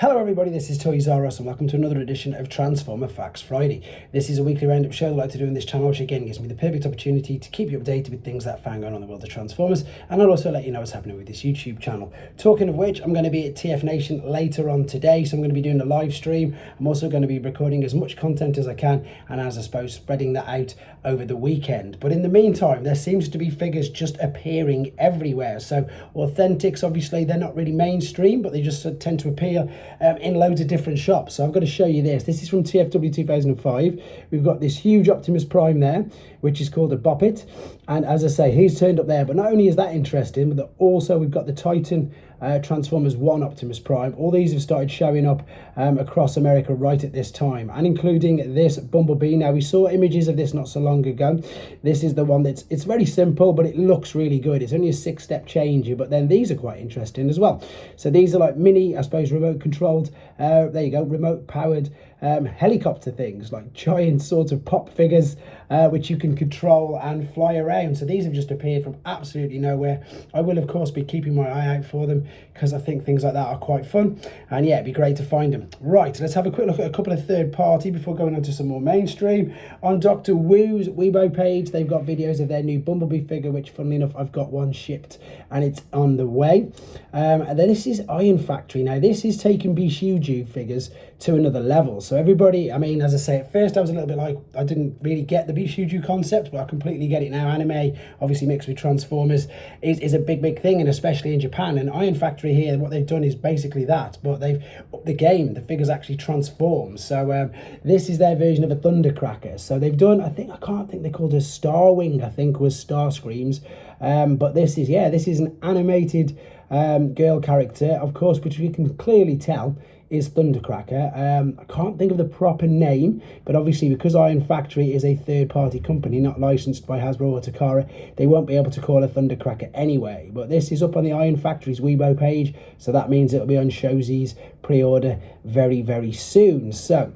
Hello everybody, this is Toys R Us and welcome to another edition of Transformer Facts Friday. This is a weekly roundup show that I like to do on this channel, which again gives me the perfect opportunity to keep you updated with things that are going on in the world of Transformers, and I'll also let you know what's happening with this YouTube channel. Talking of which, I'm going to be at TF Nation later on today, so I'm going to be doing a live stream. I'm also going to be recording as much content as I can, and as I suppose spreading that out over the weekend. But in the meantime, there seems to be figures just appearing everywhere. So Authentics, obviously, they're not really mainstream, but they just tend to appear in loads of different shops. So I've got to show you this. This is from TFW 2005. We've got this huge Optimus Prime there, which is called a Bop It. And as I say, he's turned up there. But not only is that interesting, but also we've got the Titan Transformers 1 Optimus Prime. All these have started showing up across America right at this time, and including this Bumblebee. Now, we saw images of this not so long ago. This is the one it's very simple, but it looks really good. It's only a 6-step change, but then these are quite interesting as well. So these are like mini, I suppose, remote controlled, there you go, remote powered helicopter things, like giant sort of pop figures which you can control and fly around. So these have just appeared from absolutely nowhere. I will of course be keeping my eye out for them because I think things like that are quite fun, and yeah, it'd be great to find them. Right, let's have a quick look at a couple of third party before going on to some more mainstream. On Dr. Wu's Weibo page, they've got videos of their new Bumblebee figure, which funnily enough I've got one shipped and it's on the way. And then this is Ironfactory. Now this is taking Bishuju figures to another level. So everybody, I mean, as I say, at first I was a little bit like, I didn't really get the Bishuju concept, but I completely get it now. Anime, obviously mixed with Transformers, is a big thing, and especially in Japan. And Ironfactory here, what they've done is basically that, but they've upped the game. The figures actually transform. So this is their version of a Thundercracker. So they've done, I can't think they called her Starwing, I think was Starscreams. But this is an animated girl character, of course, which we can clearly tell is Thundercracker. I can't think of the proper name, but obviously because Ironfactory is a third-party company not licensed by Hasbro or Takara, they won't be able to call her Thundercracker anyway. But this is up on the Ironfactory's Weibo page, so that means it'll be on Showzi's pre-order very soon. So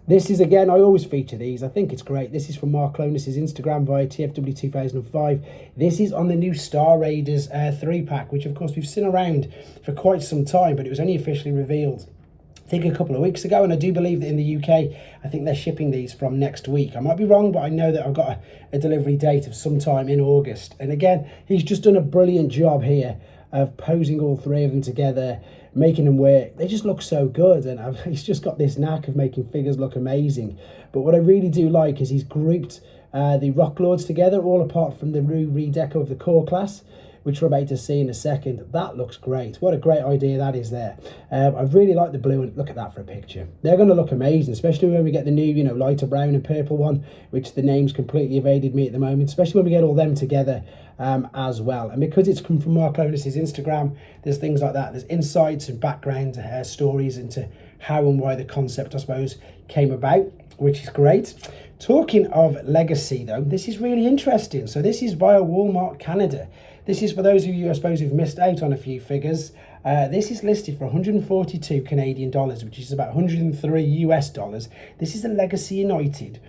this is, again, I always feature these. I think it's great. This is from Mark Clonus's Instagram via TFW 2005. This is on the new Star Raiders 3-pack, which of course we've seen around for quite some time, but it was only officially revealed I think a couple of weeks ago, and I do believe that in the UK, I think they're shipping these from next week. I might be wrong, but I know that I've got a delivery date of sometime in August. And again, he's just done a brilliant job here of posing all three of them together, making them work. They just look so good, and he's just got this knack of making figures look amazing. But what I really do like is he's grouped the Rock Lords together, all apart from the redeco of the core class, which we're about to see in a second. That looks great. What a great idea that is there. I really like the blue, and look at that for a picture. They're going to look amazing, especially when we get the new, lighter brown and purple one, which the name's completely evaded me at the moment, especially when we get all them together as well. And because it's come from Mark Clonus's Instagram, there's things like that. There's insights and background stories into how and why the concept, I suppose, came about, which is great. Talking of legacy, though, this is really interesting. So this is via Walmart Canada. This is for those of you, I suppose, who've missed out on a few figures. This is listed for 142 Canadian dollars, which is about 103 US dollars. This is the Legacy United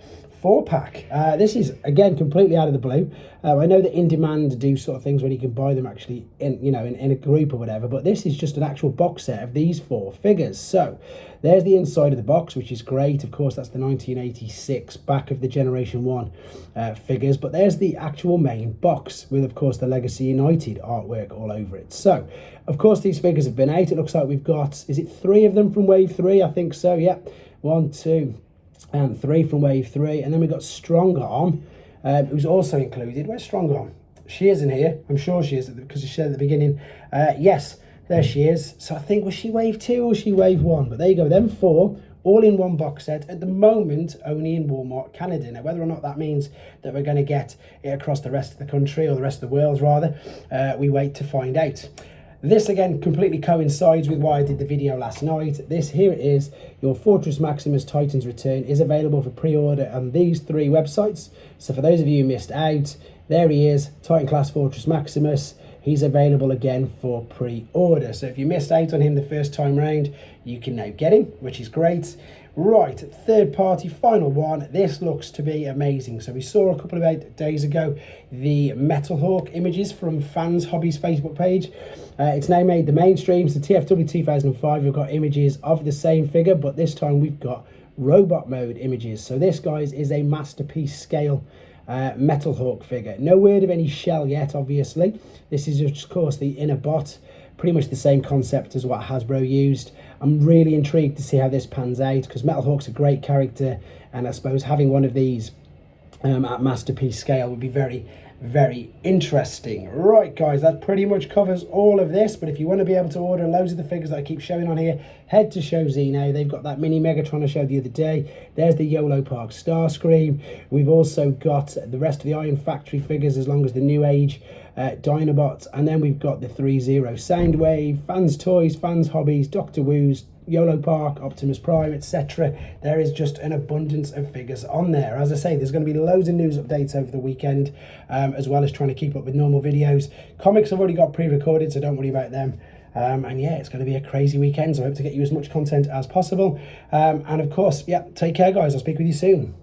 4-pack. This is, again, completely out of the blue. I know that In Demand do sort of things when you can buy them actually in a group or whatever, but this is just an actual box set of these 4 figures. So there's the inside of the box, which is great. Of course, that's the 1986 back of the Generation 1 figures, but there's the actual main box with, of course, the Legacy United artwork all over it. So, of course, these figures have been out. It looks like we've got, is it 3 of them from Wave 3? I think so, yeah. 1, 2, and 3 from Wave 3. And then we've got Strong Arm, who's also included. Where's Strong Arm? She is in here. I'm sure she is, because she said at the beginning. Yes, there she is. So I think, was she Wave 2 or was she Wave 1? But there you go, them 4, all in one box set. At the moment, only in Walmart Canada. Now, whether or not that means that we're going to get it across the rest of the country, or the rest of the world, rather, we wait to find out. This, again, completely coincides with why I did the video last night. This here is your Fortress Maximus Titan's Return, is available for pre-order on these 3 websites. So for those of you who missed out, there he is, Titan Class Fortress Maximus. He's available again for pre-order. So if you missed out on him the first time round, you can now get him, which is great. Right, third party, final one. This looks to be amazing. So we saw a couple of days ago the Metal Hawk images from Fans Hobbies Facebook page. It's now made the mainstream. So TFW 2005, we've got images of the same figure, but this time we've got robot mode images. So this, guys, is a masterpiece scale Metal Hawk figure. No word of any shell yet, obviously. This is, of course, the inner bot. Pretty much the same concept as what Hasbro used. I'm really intrigued to see how this pans out, because Metal Hawk's a great character, and I suppose having one of these at masterpiece scale would be very, very interesting. Right, guys, that pretty much covers all of this. But if you want to be able to order loads of the figures that I keep showing on here, head to Show Z now. They've got that mini Megatron I showed the other day. There's the YOLO Park Starscream. We've also got the rest of the Ironfactory figures, as long as the New Age Dinobots, and then we've got the 3-0 Soundwave, Fans Toys, Fans Hobbies, Doctor Who's, YOLO Park, Optimus Prime, etc. There is just an abundance of figures on there. As I say, there's going to be loads of news updates over the weekend, as well as trying to keep up with normal videos. Comics I've already got pre-recorded, so don't worry about them. And yeah, it's going to be a crazy weekend, so I hope to get you as much content as possible. And of course, yeah, take care, guys. I'll speak with you soon.